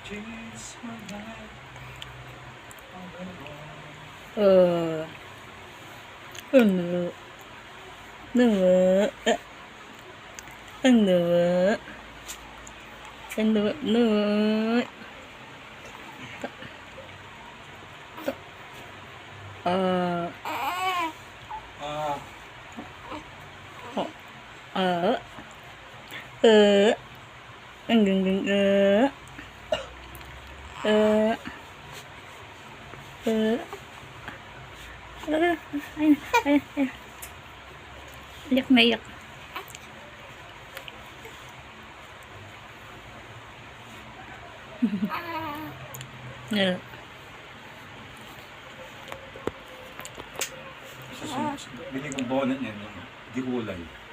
Ano? Ano? Ano? Ano? Ano? Ah. Ang gandang ay, iyak na iyak. Bili kong bonnet niya, di kulay.